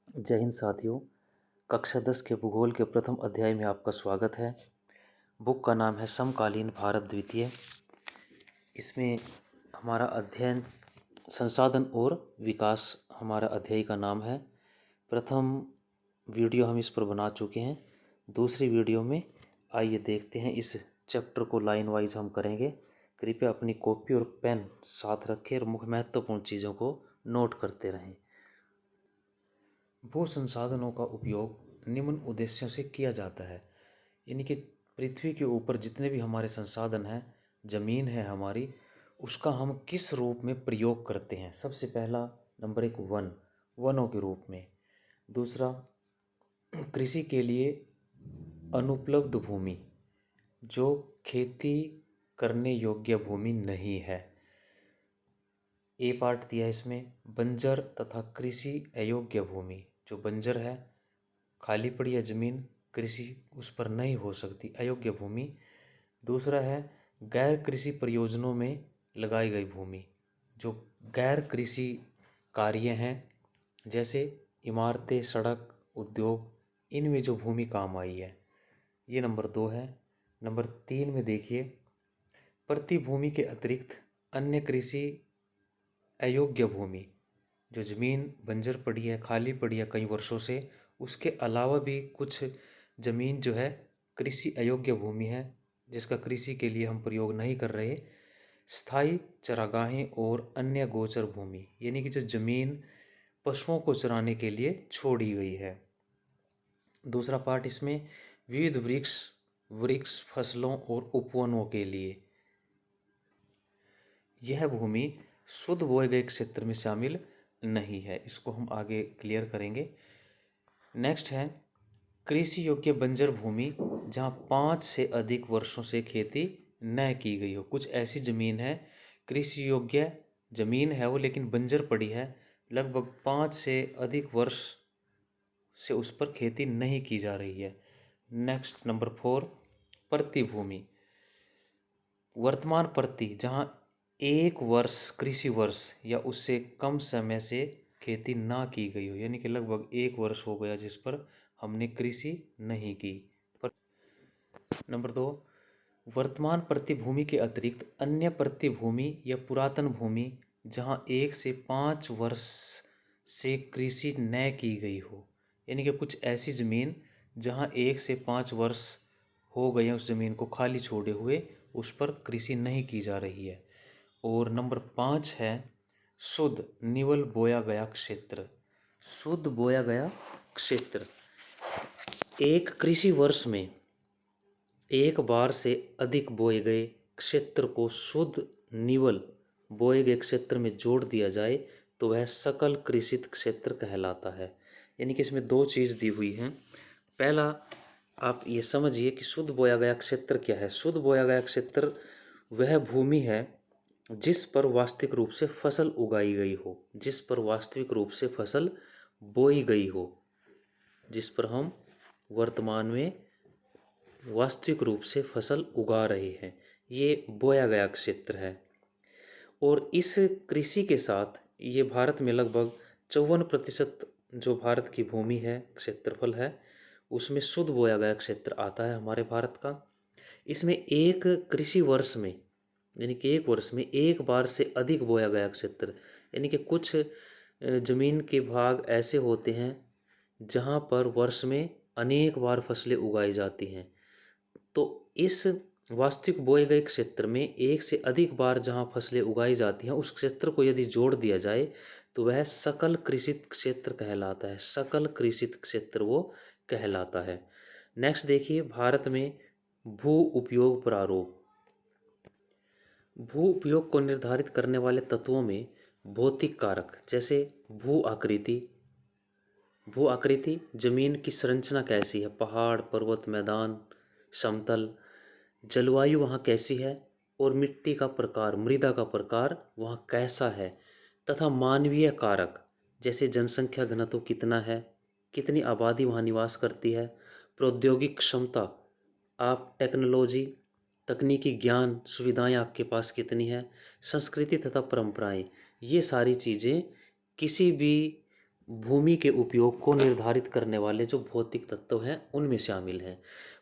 जय हिंद साथियों। कक्षा 10 के भूगोल के प्रथम अध्याय में आपका स्वागत है। बुक का नाम है समकालीन भारत द्वितीय। इसमें हमारा अध्ययन संसाधन और विकास हमारा अध्याय का नाम है। प्रथम वीडियो हम इस पर बना चुके हैं। दूसरी वीडियो में आइए देखते हैं। इस चैप्टर को लाइन वाइज हम करेंगे। कृपया अपनी कॉपी और पेन साथ रखें और मुख्य महत्वपूर्ण चीज़ों को नोट करते रहें। भू संसाधनों का उपयोग निम्न उद्देश्यों से किया जाता है, यानी कि पृथ्वी के ऊपर जितने भी हमारे संसाधन हैं, ज़मीन है हमारी, उसका हम किस रूप में प्रयोग करते हैं। सबसे पहला नंबर 1 वनों के रूप में। दूसरा, कृषि के लिए अनुपलब्ध भूमि, जो खेती करने योग्य भूमि नहीं है। ए पार्ट दिया इसमें बंजर तथा कृषि अयोग्य भूमि, जो बंजर है, खाली पड़ी है ज़मीन, कृषि उस पर नहीं हो सकती, अयोग्य भूमि। दूसरा है गैर कृषि परियोजनों में लगाई गई भूमि, जो गैर कृषि कार्य हैं, जैसे इमारतें, सड़क, उद्योग, इनमें जो भूमि काम आई है, ये नंबर 2 है। नंबर 3 में देखिए, प्रति भूमि के अतिरिक्त अन्य कृषि अयोग्य भूमि, जो ज़मीन बंजर पड़ी है, खाली पड़ी है कई वर्षों से, उसके अलावा भी कुछ ज़मीन जो है कृषि अयोग्य भूमि है, जिसका कृषि के लिए हम प्रयोग नहीं कर रहे। स्थायी चरागाहें और अन्य गोचर भूमि, यानी कि जो ज़मीन पशुओं को चराने के लिए छोड़ी गई है। दूसरा पार्ट इसमें विविध वृक्ष वृक्ष फसलों और उपवनों के लिए। यह भूमि शुद्ध बोए गए क्षेत्र में शामिल नहीं है। इसको हम आगे क्लियर करेंगे। नेक्स्ट है कृषि योग्य बंजर भूमि, जहाँ 5 से अधिक वर्षों से खेती न की गई हो। कुछ ऐसी ज़मीन है, कृषि योग्य ज़मीन है वो, लेकिन बंजर पड़ी है, लगभग 5 से अधिक वर्ष से उस पर खेती नहीं की जा रही है। नेक्स्ट नंबर 4 प्रति भूमि, वर्तमान प्रति, जहाँ 1 वर्ष कृषि वर्ष या उससे कम समय से खेती ना की गई हो, यानी कि लगभग 1 वर्ष हो गया जिस पर हमने कृषि नहीं की। नंबर 2 वर्तमान प्रतिभूमि के अतिरिक्त अन्य प्रतिभूमि या पुरातन भूमि, जहाँ 1 से 5 वर्ष से कृषि न की गई हो, यानी कि कुछ ऐसी ज़मीन जहाँ 1 से 5 वर्ष हो गए हैं उस ज़मीन को खाली छोड़े हुए, उस पर कृषि नहीं की जा रही है। और नंबर 5 है शुद्ध निवल बोया गया क्षेत्र। शुद्ध बोया गया क्षेत्र, एक कृषि वर्ष में एक बार से अधिक बोए गए क्षेत्र को शुद्ध निवल बोए गए क्षेत्र में जोड़ दिया जाए तो वह सकल कृषित क्षेत्र कहलाता है। यानी कि इसमें 2 चीज़ दी हुई हैं। पहला, आप ये समझिए कि शुद्ध बोया गया क्षेत्र क्या है। शुद्ध बोया गया क्षेत्र वह भूमि है जिस पर वास्तविक रूप से फसल उगाई गई हो, जिस पर वास्तविक रूप से फसल बोई गई हो, जिस पर हम वर्तमान में वास्तविक रूप से फसल उगा रहे हैं, ये बोया गया क्षेत्र है। और इस कृषि के साथ ये भारत में लगभग 54% जो भारत की भूमि है, क्षेत्रफल है, उसमें शुद्ध बोया गया क्षेत्र आता है हमारे भारत का। इसमें एक कृषि वर्ष में, यानी कि 1 वर्ष में 1 बार से अधिक बोया गया क्षेत्र, यानी कि कुछ ज़मीन के भाग ऐसे होते हैं जहाँ पर वर्ष में अनेक बार फसलें उगाई जाती हैं। तो इस वास्तविक बोए गए क्षेत्र में 1 से अधिक बार जहाँ फसलें उगाई जाती हैं, उस क्षेत्र को यदि जोड़ दिया जाए तो वह सकल कृषित क्षेत्र कहलाता है। सकल कृषित क्षेत्र वो कहलाता है। नेक्स्ट देखिए, भारत में भू उपयोग प्रारूप। भू उपयोग को निर्धारित करने वाले तत्वों में भौतिक कारक, जैसे भू आकृति। भू आकृति, जमीन की संरचना कैसी है, पहाड़, पर्वत, मैदान, समतल। जलवायु वहाँ कैसी है, और मिट्टी का प्रकार, मृदा का प्रकार वहाँ कैसा है। तथा मानवीय कारक, जैसे जनसंख्या घनत्व कितना है, कितनी आबादी वहाँ निवास करती है, प्रौद्योगिक क्षमता, आप टेक्नोलॉजी, तकनीकी ज्ञान, सुविधाएं आपके पास कितनी है, संस्कृति तथा परंपराएं। ये सारी चीज़ें किसी भी भूमि के उपयोग को निर्धारित करने वाले जो भौतिक तत्व हैं उनमें शामिल हैं।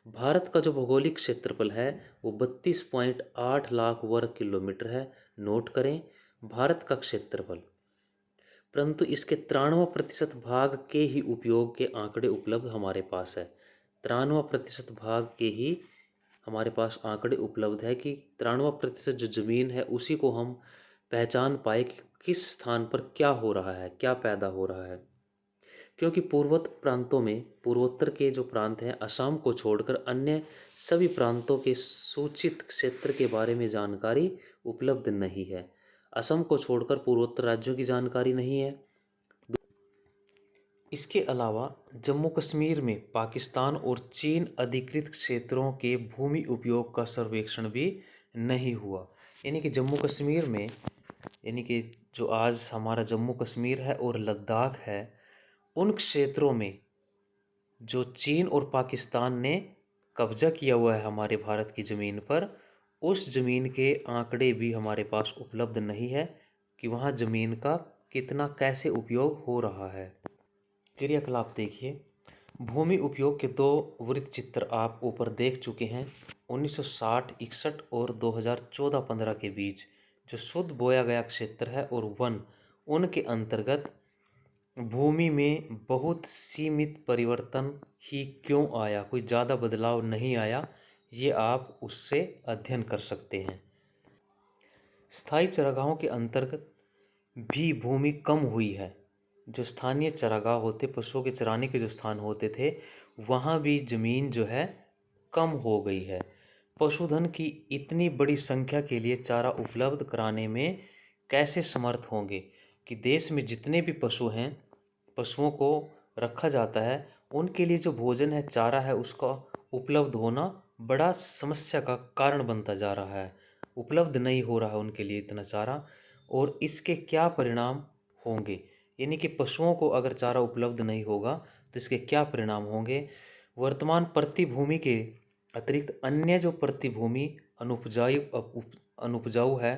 भारत का जो भौगोलिक क्षेत्रफल है वो 32.8 लाख वर्ग किलोमीटर है। नोट करें, भारत का क्षेत्रफल। परंतु इसके 93% भाग के ही उपयोग के आंकड़े उपलब्ध हमारे पास है। 93% भाग के ही हमारे पास आंकड़े उपलब्ध है कि 93% जो ज़मीन है उसी को हम पहचान पाए कि किस स्थान पर क्या हो रहा है, क्या पैदा हो रहा है। क्योंकि पूर्वोत्तर प्रांतों में, पूर्वोत्तर के जो प्रांत हैं असम को छोड़कर अन्य सभी प्रांतों के सूचित क्षेत्र के बारे में जानकारी उपलब्ध नहीं है। असम को छोड़कर पूर्वोत्तर राज्यों की जानकारी नहीं है। इसके अलावा जम्मू कश्मीर में पाकिस्तान और चीन अधिकृत क्षेत्रों के भूमि उपयोग का सर्वेक्षण भी नहीं हुआ। यानी कि जम्मू कश्मीर में, यानी कि जो आज हमारा जम्मू कश्मीर है और लद्दाख है, उन क्षेत्रों में जो चीन और पाकिस्तान ने कब्जा किया हुआ है हमारे भारत की ज़मीन पर, उस ज़मीन के आंकड़े भी हमारे पास उपलब्ध नहीं है कि वहाँ ज़मीन का कितना कैसे उपयोग हो रहा है। क्रियाकलाप देखिए, भूमि उपयोग के दो वृत्त चित्र आप ऊपर देख चुके हैं। 1960-61 और 2014-15 के बीच जो शुद्ध बोया गया क्षेत्र है और वन, उनके अंतर्गत भूमि में बहुत सीमित परिवर्तन ही क्यों आया, कोई ज़्यादा बदलाव नहीं आया, ये आप उससे अध्ययन कर सकते हैं। स्थायी चरागाहों के अंतर्गत भी भूमि कम हुई है। जो स्थानीय चरागाह होते, पशुओं के चराने के जो स्थान होते थे, वहाँ भी ज़मीन जो है कम हो गई है। पशुधन की इतनी बड़ी संख्या के लिए चारा उपलब्ध कराने में कैसे समर्थ होंगे कि देश में जितने भी पशु हैं, पशुओं को रखा जाता है, उनके लिए जो भोजन है, चारा है, उसका उपलब्ध होना बड़ा समस्या का कारण बनता जा रहा है। उपलब्ध नहीं हो रहा है उनके लिए इतना चारा, और इसके क्या परिणाम होंगे, यानी कि पशुओं को अगर चारा उपलब्ध नहीं होगा तो इसके क्या परिणाम होंगे। वर्तमान प्रतिभूमि के अतिरिक्त अन्य जो प्रतिभूमि अनुपजाऊ है,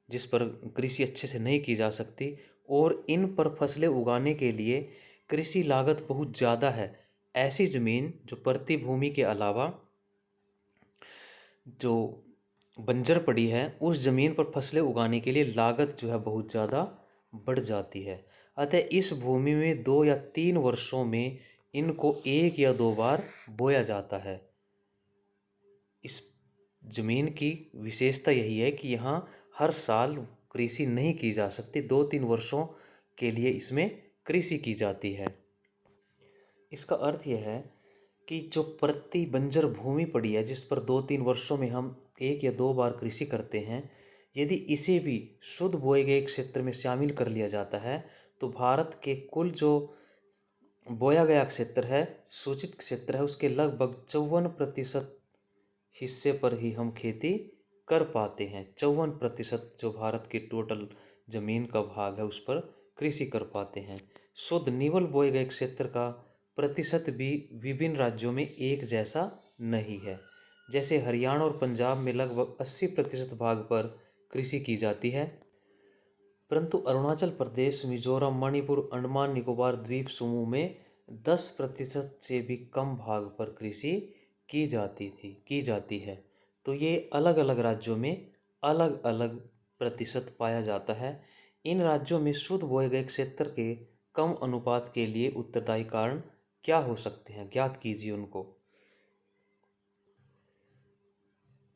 जिस पर कृषि अच्छे से नहीं की जा सकती, और इन पर फसलें उगाने के लिए कृषि लागत बहुत ज़्यादा है। ऐसी ज़मीन जो प्रतिभूमि के अलावा जो बंजर पड़ी है, उस ज़मीन पर फसलें उगाने के लिए लागत जो है बहुत ज़्यादा बढ़ जाती है। अतः इस भूमि में 2 या 3 वर्षों में इनको 1 या 2 बार बोया जाता है। इस ज़मीन की विशेषता यही है कि यहाँ हर साल कृषि नहीं की जा सकती, 2-3 वर्षों के लिए इसमें कृषि की जाती है। इसका अर्थ यह है कि जो प्रति बंजर भूमि पड़ी है, जिस पर 2-3 वर्षों में हम 1 या 2 बार कृषि करते हैं, यदि इसे भी शुद्ध बोए गए क्षेत्र में शामिल कर लिया जाता है तो भारत के कुल जो बोया गया क्षेत्र है, सूचित क्षेत्र है, उसके लगभग 54% हिस्से पर ही हम खेती कर पाते हैं। 54% जो भारत की टोटल ज़मीन का भाग है उस पर कृषि कर पाते हैं। शुद्ध निवल बोए गए क्षेत्र का प्रतिशत भी विभिन्न राज्यों में एक जैसा नहीं है। जैसे हरियाणा और पंजाब में लगभग 80% भाग पर कृषि की जाती है, परंतु अरुणाचल प्रदेश, मिजोरम, मणिपुर, अंडमान निकोबार द्वीप समूह में 10% से भी कम भाग पर कृषि की जाती है। तो ये अलग अलग राज्यों में अलग अलग प्रतिशत पाया जाता है। इन राज्यों में शुद्ध बोए गए क्षेत्र के कम अनुपात के लिए उत्तरदायी कारण क्या हो सकते हैं, ज्ञात कीजिए उनको।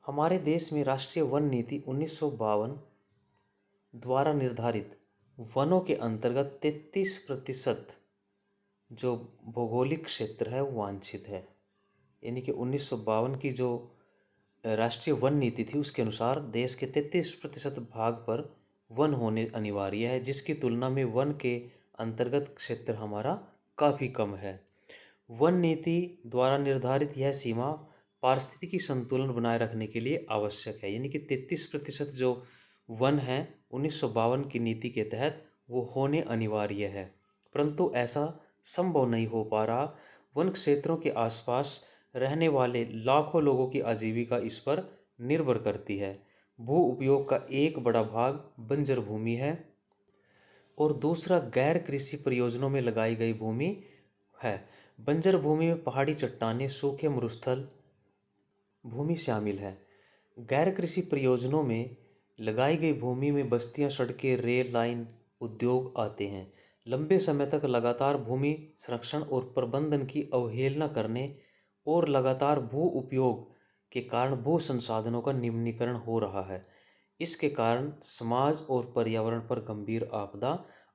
हमारे देश में राष्ट्रीय वन नीति 1952 द्वारा निर्धारित वनों के अंतर्गत 33% जो भौगोलिक क्षेत्र है वो वांछित है। यानी कि 1952 की जो राष्ट्रीय वन नीति थी उसके अनुसार देश के 33% भाग पर वन होने अनिवार्य है, जिसकी तुलना में वन के अंतर्गत क्षेत्र हमारा काफ़ी कम है। वन नीति द्वारा निर्धारित यह सीमा पारिस्थितिकी संतुलन बनाए रखने के लिए आवश्यक है। यानी कि 33% जो वन है 1952 की नीति के तहत वो होने अनिवार्य है, परंतु ऐसा संभव नहीं हो पा रहा। वन क्षेत्रों के आसपास रहने वाले लाखों लोगों की आजीविका इस पर निर्भर करती है। भू उपयोग का एक बड़ा भाग बंजर भूमि है। और दूसरा गैर कृषि प्रयोजनों में लगाई गई भूमि है। बंजर भूमि में पहाड़ी चट्टानें, सूखे मरुस्थल भूमि शामिल है। गैर कृषि प्रयोजनों में लगाई गई भूमि में बस्तियां, सड़कें, रेल लाइन, उद्योग आते हैं। लंबे समय तक लगातार भूमि संरक्षण और प्रबंधन की अवहेलना करने और लगातार भू उपयोग के कारण भू संसाधनों का निम्नीकरण हो रहा है। इसके कारण समाज और पर्यावरण पर गंभीर आपदा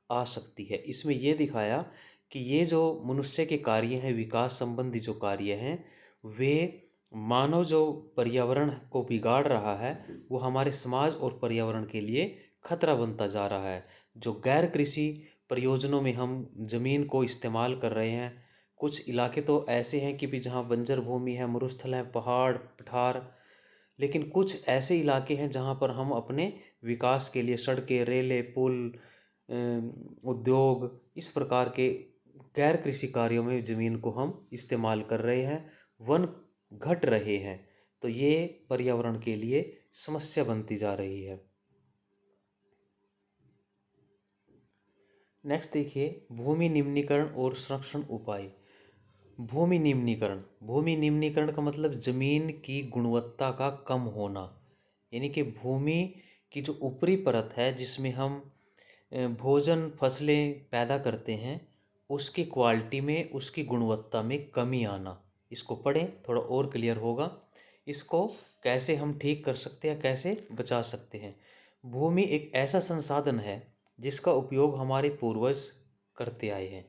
आ सकती है। इसमें यह दिखाया कि ये जो मनुष्य के कार्य हैं, विकास संबंधी जो कार्य हैं, वे मानव जो पर्यावरण को बिगाड़ रहा है, वो हमारे समाज और पर्यावरण के लिए खतरा बनता जा रहा है। जो गैर कृषि प्रयोजनों में हम ज़मीन को इस्तेमाल कर रहे हैं, कुछ इलाके तो ऐसे हैं कि भी जहाँ बंजर भूमि है, मरुस्थल है, पहाड़ पठार, लेकिन कुछ ऐसे इलाके हैं जहाँ पर हम अपने विकास के लिए सड़कें, रेलें, पुल, उद्योग, इस प्रकार के गैर कृषि कार्यों में ज़मीन को हम इस्तेमाल कर रहे हैं, वन घट रहे हैं। तो ये पर्यावरण के लिए समस्या बनती जा रही है। नेक्स्ट देखिए, भूमि निम्नीकरण और संरक्षण उपाय। भूमि निम्नीकरण का मतलब जमीन की गुणवत्ता का कम होना, यानी कि भूमि की जो ऊपरी परत है जिसमें हम भोजन फसलें पैदा करते हैं, उसकी क्वालिटी में, उसकी गुणवत्ता में कमी आना। इसको पढ़ें, थोड़ा और क्लियर होगा। इसको कैसे हम ठीक कर सकते हैं, कैसे बचा सकते हैं। भूमि एक ऐसा संसाधन है जिसका उपयोग हमारे पूर्वज करते आए हैं,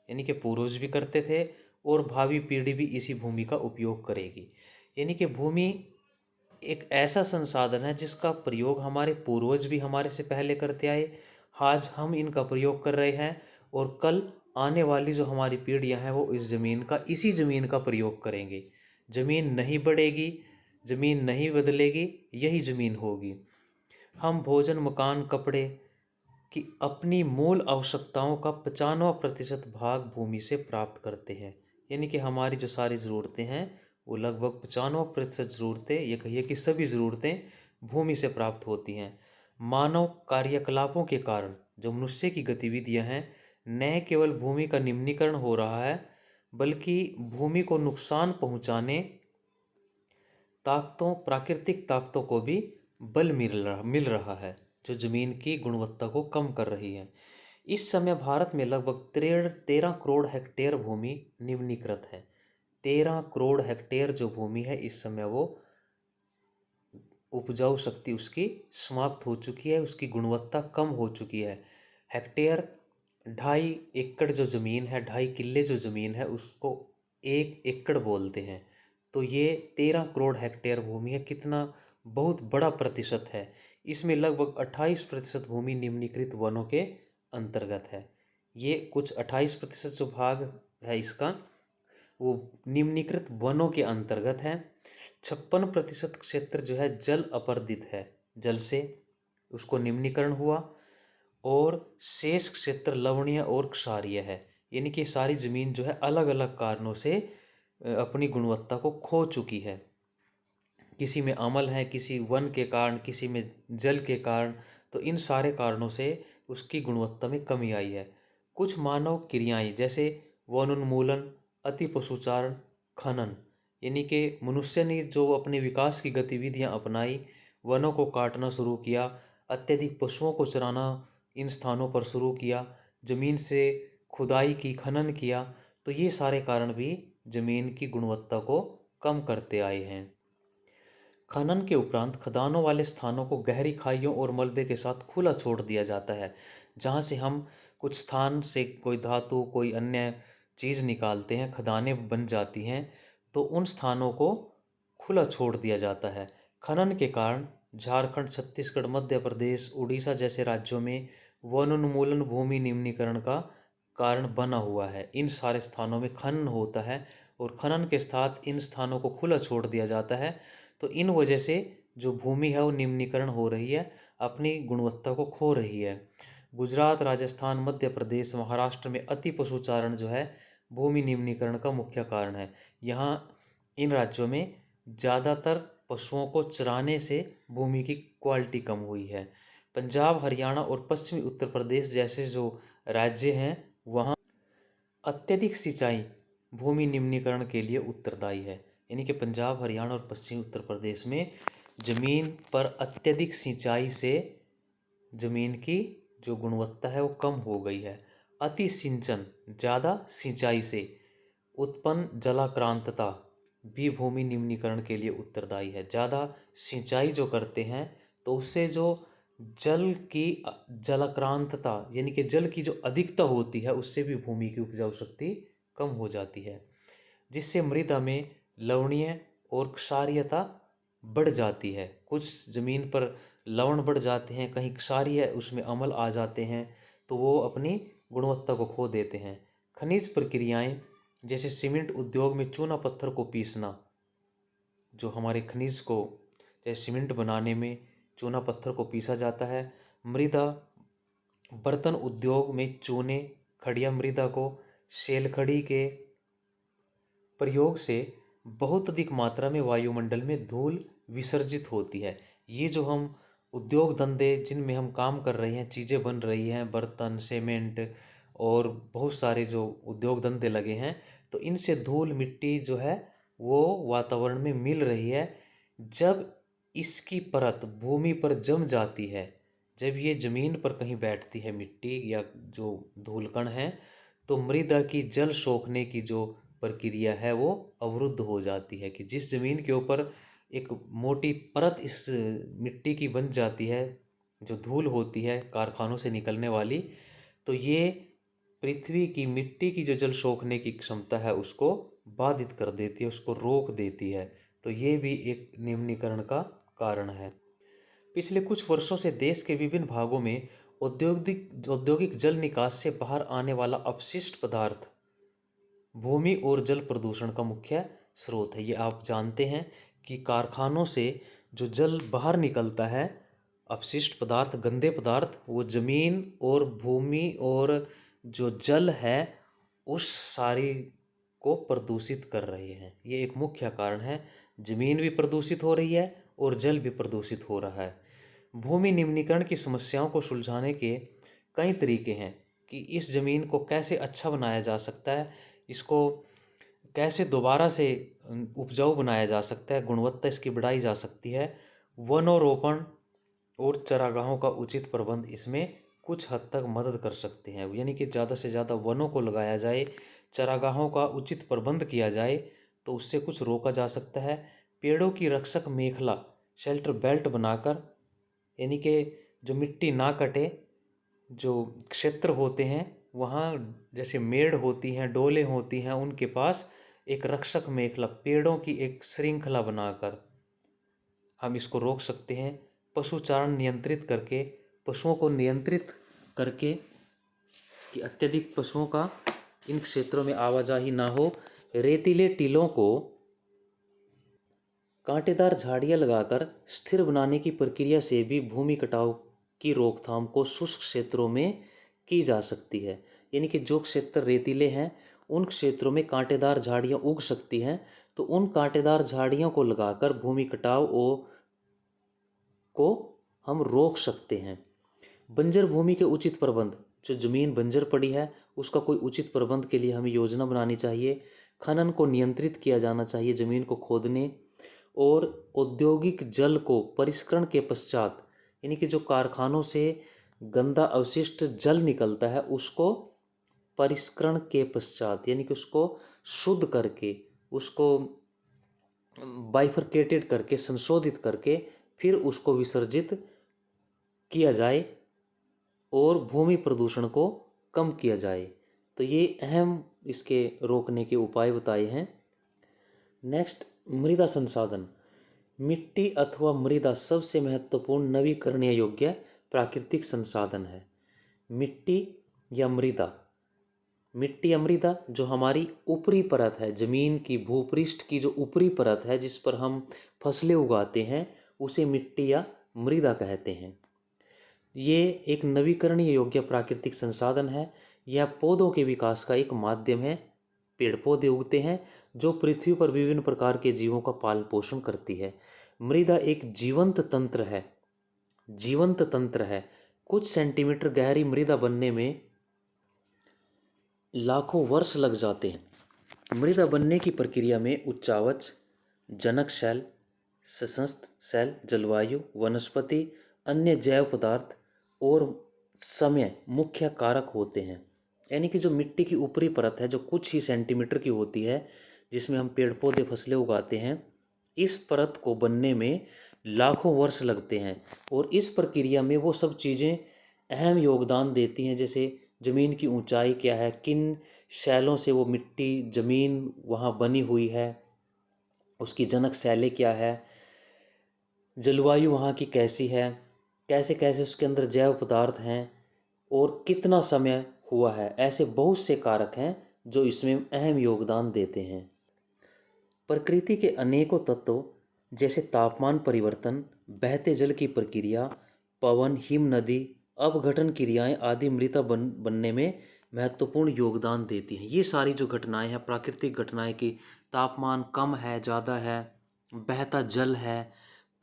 यानी कि पूर्वज भी करते थे और भावी पीढ़ी भी इसी भूमि का उपयोग करेगी। यानी कि भूमि एक ऐसा संसाधन है जिसका प्रयोग हमारे पूर्वज भी हमारे से पहले करते आए, आज हम इनका प्रयोग कर रहे हैं, और कल आने वाली जो हमारी पीढ़ियां हैं वो इस ज़मीन का, इसी ज़मीन का प्रयोग करेंगे। ज़मीन नहीं बढ़ेगी, ज़मीन नहीं बदलेगी, यही ज़मीन होगी। हम भोजन, मकान, कपड़े की अपनी मूल आवश्यकताओं का 95% भाग भूमि से प्राप्त करते हैं। यानी कि हमारी जो सारी ज़रूरतें हैं वो लगभग 95% ज़रूरतें, ये कहिए कि सभी ज़रूरतें भूमि से प्राप्त होती हैं। मानव कार्यकलापों के कारण जो मनुष्य की गतिविधियां हैं, न केवल भूमि का निम्नीकरण हो रहा है, बल्कि भूमि को नुकसान पहुंचाने ताकतों, प्राकृतिक ताकतों को भी बल मिल रहा है, जो ज़मीन की गुणवत्ता को कम कर रही है। इस समय भारत में लगभग 13 करोड़ हेक्टेयर भूमि निम्नीकृत है। 13 करोड़ हेक्टेयर जो भूमि है, इस समय वो उपजाऊ शक्ति उसकी समाप्त हो चुकी है, उसकी गुणवत्ता कम हो चुकी है। हेक्टेयर 2.5 एकड़ जो ज़मीन है, 2.5 किले जो ज़मीन है, उसको 1 एकड़ बोलते हैं। तो ये 13 करोड़ हेक्टेयर भूमि है, कितना बहुत बड़ा प्रतिशत है। इसमें लगभग 28% भूमि निम्नीकृत वनों के अंतर्गत है। ये कुछ 28% जो भाग है इसका, वो निम्नीकृत वनों के अंतर्गत है। 56% क्षेत्र जो है जल अपर्दित है, जल से उसको निम्नीकरण हुआ, और शेष क्षेत्र लवणीय और क्षारीय है। यानी कि सारी ज़मीन जो है अलग अलग कारणों से अपनी गुणवत्ता को खो चुकी है। किसी में अम्ल है, किसी वन के कारण, किसी में जल के कारण। तो इन सारे कारणों से उसकी गुणवत्ता में कमी आई है। कुछ मानव क्रियाएं जैसे वनोन्मूलन, अति पशुचारण, खनन, यानी कि मनुष्य ने जो अपने विकास की गतिविधियां अपनाई, वनों को काटना शुरू किया, अत्यधिक पशुओं को चराना इन स्थानों पर शुरू किया, ज़मीन से खुदाई की, खनन किया, तो ये सारे कारण भी ज़मीन की गुणवत्ता को कम करते आए हैं। खनन के उपरांत खदानों वाले स्थानों को गहरी खाइयों और मलबे के साथ खुला छोड़ दिया जाता है। जहाँ से हम कुछ स्थान से कोई धातु, कोई अन्य चीज़ निकालते हैं, खदानें बन जाती हैं, तो उन स्थानों को खुला छोड़ दिया जाता है। खनन के कारण झारखंड, छत्तीसगढ़, मध्य प्रदेश, उड़ीसा जैसे राज्यों में वनोन्मूलन भूमि निम्नीकरण का कारण बना हुआ है। इन सारे स्थानों में खनन होता है और खनन के साथ इन स्थानों को खुला छोड़ दिया जाता है। तो इन वजह से जो भूमि है वो निम्नीकरण हो रही है, अपनी गुणवत्ता को खो रही है। गुजरात, राजस्थान, मध्य प्रदेश, महाराष्ट्र में अति पशुचारण जो है भूमि निम्नीकरण का मुख्य कारण है। यहाँ इन राज्यों में ज़्यादातर पशुओं को चराने से भूमि की क्वालिटी कम हुई है। पंजाब, हरियाणा और पश्चिमी उत्तर प्रदेश जैसे जो राज्य हैं वहाँ अत्यधिक सिंचाई भूमि निम्नीकरण के लिए उत्तरदायी है। यानी कि पंजाब, हरियाणा और पश्चिमी उत्तर प्रदेश में जमीन पर अत्यधिक सिंचाई से जमीन की जो गुणवत्ता है वो कम हो गई है। अति सिंचन, ज़्यादा सिंचाई से उत्पन्न जलाक्रांतता भी भूमि निम्नीकरण के लिए उत्तरदायी है। ज़्यादा सिंचाई जो करते हैं तो उससे जो जल की जलाक्रांतता यानी कि जल की जो अधिकता होती है उससे भी भूमि की उपजाऊ शक्ति कम हो जाती है, जिससे मृदा में लवणीय और क्षारीयता बढ़ जाती है। कुछ ज़मीन पर लवण बढ़ जाते हैं, कहीं क्षारीय उसमें अम्ल आ जाते हैं तो वो अपनी गुणवत्ता को खो देते हैं। खनिज प्रक्रियाएं जैसे सीमेंट उद्योग में चूना पत्थर को पीसना, जो हमारे खनिज को जैसे सीमेंट बनाने में चूना पत्थर को पीसा जाता है। मृदा बर्तन उद्योग में चूने खड़िया मृदा को शेलखड़ी के प्रयोग से बहुत अधिक मात्रा में वायुमंडल में धूल विसर्जित होती है। ये जो हम उद्योग धंधे जिनमें हम काम कर रहे हैं, चीज़ें बन रही हैं, बर्तन, सीमेंट और बहुत सारे जो उद्योग धंधे लगे हैं, तो इनसे धूल मिट्टी जो है वो वातावरण में मिल रही है। जब इसकी परत भूमि पर जम जाती है, जब ये ज़मीन पर कहीं बैठती है मिट्टी या जो धूलकण है, तो मृदा की जल सोखने की जो प्रक्रिया है वो अवरुद्ध हो जाती है। कि जिस ज़मीन के ऊपर एक मोटी परत इस मिट्टी की बन जाती है, जो धूल होती है कारखानों से निकलने वाली, तो ये पृथ्वी की मिट्टी की जो जल सोखने की क्षमता है उसको बाधित कर देती है, उसको रोक देती है। तो ये भी एक निम्नीकरण का कारण है। पिछले कुछ वर्षों से देश के विभिन्न भागों में औद्योगिक जल निकास से बाहर आने वाला अपशिष्ट पदार्थ भूमि और जल प्रदूषण का मुख्य स्रोत है। ये आप जानते हैं कि कारखानों से जो जल बाहर निकलता है, अपशिष्ट पदार्थ, गंदे पदार्थ, वो जमीन और भूमि और जो जल है उस सारी को प्रदूषित कर रहे हैं। ये एक मुख्य कारण है। जमीन भी प्रदूषित हो रही है और जल भी प्रदूषित हो रहा है। भूमि निम्नीकरण की समस्याओं को सुलझाने के कई तरीके हैं कि इस ज़मीन को कैसे अच्छा बनाया जा सकता है, इसको कैसे दोबारा से उपजाऊ बनाया जा सकता है, गुणवत्ता इसकी बढ़ाई जा सकती है। वनोरोपण और चरागाहों का उचित प्रबंध इसमें कुछ हद तक मदद कर सकते हैं। यानी कि ज़्यादा से ज़्यादा वनों को लगाया जाए, चरागाहों का उचित प्रबंध किया जाए तो उससे कुछ रोका जा सकता है। पेड़ों की रक्षक मेखला, शेल्टर बेल्ट बनाकर, यानी कि जो मिट्टी ना कटे, जो क्षेत्र होते हैं वहाँ जैसे मेड़ होती हैं, डोलें होती हैं, उनके पास एक रक्षक मेखला, पेड़ों की एक श्रृंखला बनाकर हम इसको रोक सकते हैं। पशुचारण नियंत्रित करके, पशुओं को नियंत्रित करके कि अत्यधिक पशुओं का इन क्षेत्रों में आवाजाही ना हो। रेतीले टीलों को कांटेदार झाड़ियाँ लगाकर स्थिर बनाने की प्रक्रिया से भी भूमि कटाव की रोकथाम को शुष्क क्षेत्रों में की जा सकती है। यानी कि जो क्षेत्र रेतीले हैं उन क्षेत्रों में कांटेदार झाड़ियाँ उग सकती हैं, तो उन कांटेदार झाड़ियों को लगाकर भूमि कटाव को हम रोक सकते हैं। बंजर भूमि के उचित प्रबंध, जो ज़मीन बंजर पड़ी है उसका कोई उचित प्रबंध के लिए हमें योजना बनानी चाहिए। खनन को नियंत्रित किया जाना चाहिए, ज़मीन को खोदने और औद्योगिक जल को परिष्करण के पश्चात, यानी कि जो कारखानों से गंदा अवशिष्ट जल निकलता है उसको परिष्करण के पश्चात, यानी कि उसको शुद्ध करके, उसको बाइफरकेटेड करके, संशोधित करके फिर उसको विसर्जित किया जाए और भूमि प्रदूषण को कम किया जाए। तो ये अहम इसके रोकने के उपाय बताए हैं। नेक्स्ट, मृदा संसाधन। मिट्टी अथवा मृदा सबसे महत्वपूर्ण नवीकरणीय योग्य प्राकृतिक संसाधन है। मिट्टी या मृदा, मिट्टी या मृदा जो हमारी ऊपरी परत है, ज़मीन की भूपृष्ठ की जो ऊपरी परत है जिस पर हम फसलें उगाते हैं उसे मिट्टी या मृदा कहते हैं। ये एक नवीकरणीय योग्य प्राकृतिक संसाधन है। यह पौधों के विकास का एक माध्यम है। पेड़ पौधे उगते हैं जो पृथ्वी पर विभिन्न प्रकार के जीवों का पालन पोषण करती है। मृदा एक जीवंत तंत्र है जीवंत तंत्र है। कुछ सेंटीमीटर गहरी मृदा बनने में लाखों वर्ष लग जाते हैं। मृदा बनने की प्रक्रिया में उच्चावच, जनक सेल, सशस्त्र सेल, जलवायु, वनस्पति, अन्य जैव पदार्थ और समय मुख्य कारक होते हैं। यानी कि जो मिट्टी की ऊपरी परत है जो कुछ ही सेंटीमीटर की होती है, जिसमें हम पेड़ पौधे फसलें उगाते हैं, इस परत को बनने में लाखों वर्ष लगते हैं। और इस प्रक्रिया में वो सब चीज़ें अहम योगदान देती हैं, जैसे ज़मीन की ऊंचाई क्या है, किन शैलों से वो मिट्टी ज़मीन वहाँ बनी हुई है, उसकी जनक शैलें क्या है, जलवायु वहाँ की कैसी है, कैसे कैसे उसके अंदर जैव पदार्थ हैं और कितना समय हुआ है। ऐसे बहुत से कारक हैं जो इसमें अहम योगदान देते हैं। प्रकृति के अनेकों तत्वों जैसे तापमान परिवर्तन, बहते जल की प्रक्रिया, पवन, हिम नदी, अपघटन क्रियाएं आदि मृदा बनने में महत्वपूर्ण योगदान देती हैं। ये सारी जो घटनाएं हैं, प्राकृतिक घटनाएं की तापमान कम है, ज़्यादा है, बहता जल है,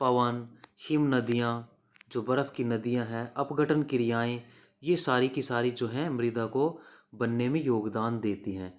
पवन, हिम नदियाँ, जो बर्फ़ की नदियाँ हैं, अपघटन क्रियाएं, ये सारी की सारी जो हैं मृदा को बनने में योगदान देती हैं।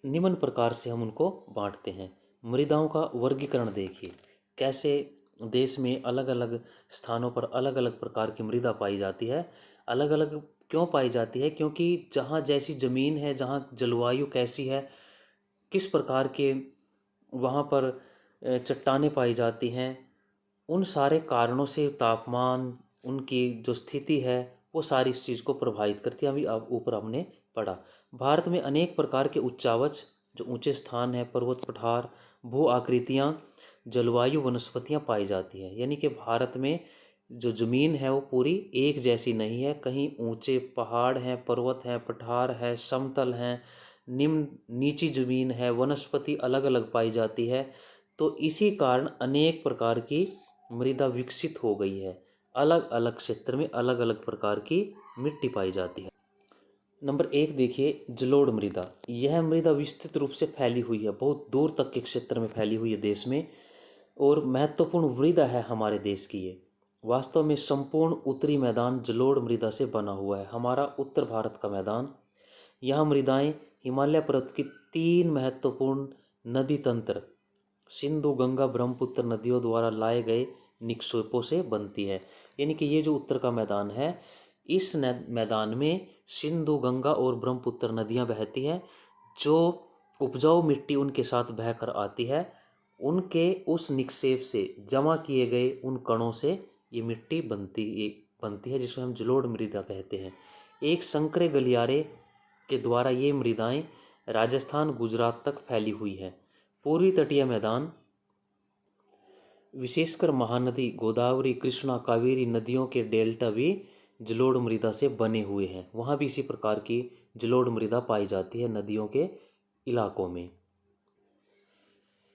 निम्न प्रकार से हम उनको बांटते हैं। मृदाओं का वर्गीकरण देखिए, कैसे देश में अलग अलग स्थानों पर अलग अलग प्रकार की मृदा पाई जाती है। अलग अलग क्यों पाई जाती है? क्योंकि जहाँ जैसी ज़मीन है, जहाँ जलवायु कैसी है, किस प्रकार के वहाँ पर चट्टानें पाई जाती हैं, उन सारे कारणों से तापमान, उनकी जो स्थिति है, वो सारी इस चीज़ को प्रभावित करती है। अभी अब ऊपर हमने पढ़ा। भारत में अनेक प्रकार के उच्चावच, जो ऊंचे स्थान है, पर्वत, पठार, भू आकृतियाँ, जलवायु, वनस्पतियाँ पाई जाती हैं। यानी कि भारत में जो ज़मीन है वो पूरी एक जैसी नहीं है। कहीं ऊंचे पहाड़ हैं, पर्वत हैं, पठार है, समतल हैं, निम्न नीची ज़मीन है, वनस्पति अलग अलग पाई जाती है। तो इसी कारण अनेक प्रकार की मृदा विकसित हो गई है। अलग अलग क्षेत्र में अलग अलग प्रकार की मिट्टी पाई जाती है। नंबर 1 देखिए, जलोढ़ मृदा। यह मृदा विस्तृत रूप से फैली हुई है, बहुत दूर तक के क्षेत्र में फैली हुई है देश में, और महत्वपूर्ण मृदा है हमारे देश की ये। वास्तव में संपूर्ण उत्तरी मैदान जलोढ़ मृदा से बना हुआ है, हमारा उत्तर भारत का मैदान। यहाँ मृदाएं हिमालय पर्वत की 3 महत्वपूर्ण नदी तंत्र सिंधु, गंगा, ब्रह्मपुत्र नदियों द्वारा लाए गए निक्षेपों से बनती है। यानी कि ये जो उत्तर का मैदान है, इस मैदान में सिंधु, गंगा और ब्रह्मपुत्र नदियाँ बहती हैं। जो उपजाऊ मिट्टी उनके साथ बहकर आती है, उनके उस निक्षेप से जमा किए गए उन कणों से ये मिट्टी बनती है, जिसे हम जलोढ़ मृदा कहते हैं। एक संकरे गलियारे के द्वारा ये मृदाएं राजस्थान, गुजरात तक फैली हुई है। पूर्वी तटीय मैदान, विशेषकर महानदी गोदावरी, कृष्णा, कावेरी नदियों के डेल्टा भी जलोढ़ मृदा से बने हुए हैं। वहाँ भी इसी प्रकार की जलोढ़ मृदा पाई जाती है नदियों के इलाकों में।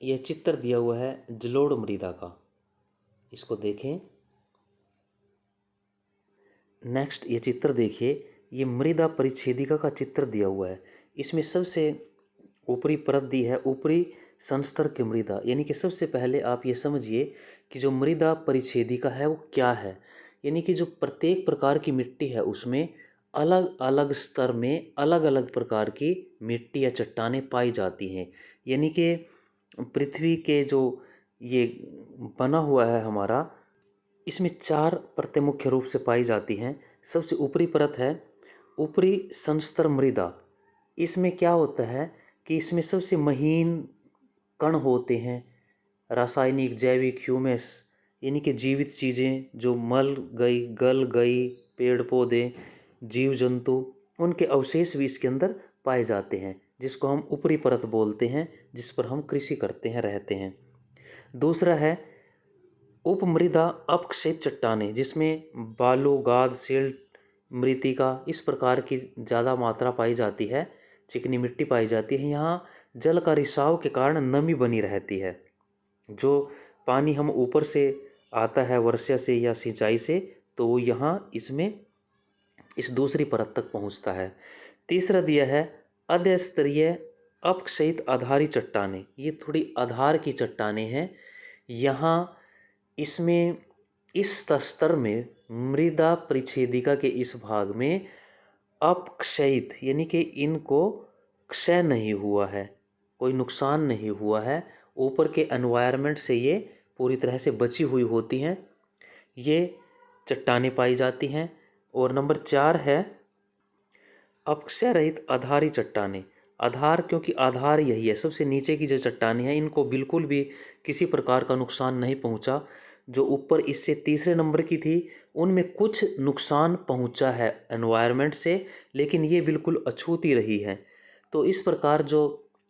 यह चित्र दिया हुआ है जलोढ़ मृदा का, इसको देखें। नेक्स्ट ये चित्र देखिए, ये मृदा परिच्छेदिका का चित्र दिया हुआ है। इसमें सबसे ऊपरी परत दी है ऊपरी संस्तर की मृदा। यानी कि सबसे पहले आप ये समझिए कि जो मृदा परिच्छेदिका है वो क्या है। यानी कि जो प्रत्येक प्रकार की मिट्टी है उसमें अलग अलग स्तर में अलग अलग प्रकार की मिट्टी या चट्टानें पाई जाती हैं। यानी कि पृथ्वी के जो ये बना हुआ है हमारा, इसमें 4 परतें मुख्य रूप से पाई जाती हैं। सबसे ऊपरी परत है ऊपरी संस्तर मृदा। इसमें क्या होता है कि इसमें सबसे महीन कण होते हैं, रासायनिक, जैविक, ह्यूमस, यानी कि जीवित चीज़ें जो मल गई, गल गई, पेड़ पौधे, जीव जंतु, उनके अवशेष भी इसके अंदर पाए जाते हैं, जिसको हम ऊपरी परत बोलते हैं, जिस पर हम कृषि करते हैं, रहते हैं। दूसरा है उपमृदा अपक्षेत्र चट्टानें, जिसमें बालू, गाद, सिल्ट, मृत्तिका, इस प्रकार की ज़्यादा मात्रा पाई जाती है, चिकनी मिट्टी पाई जाती है। यहाँ जल का रिसाव के कारण नमी बनी रहती है। जो पानी हम ऊपर से आता है वर्षा से या सिंचाई से, तो वो यहाँ इसमें इस दूसरी परत तक पहुँचता है। तीसरा दिया है अध्यस्तरीय अपक्षयित आधारी चट्टानें। ये थोड़ी आधार की चट्टानें हैं। यहाँ इसमें इस स्तर में मृदा परिच्छेदिका के इस भाग में अपक्षयित यानी कि इनको क्षय नहीं हुआ है, कोई नुकसान नहीं हुआ है, ऊपर के एनवायरनमेंट से ये पूरी तरह से बची हुई होती हैं, ये चट्टानें पाई जाती हैं। और नंबर 4 है अपक्षय रहित आधारी चट्टानें। आधार, क्योंकि आधार यही है, सबसे नीचे की जो चट्टानें हैं इनको बिल्कुल भी किसी प्रकार का नुकसान नहीं पहुंचा। जो ऊपर इससे तीसरे नंबर की थी उनमें कुछ नुकसान पहुंचा है एनवायरनमेंट से, लेकिन ये बिल्कुल अछूती रही है। तो इस प्रकार जो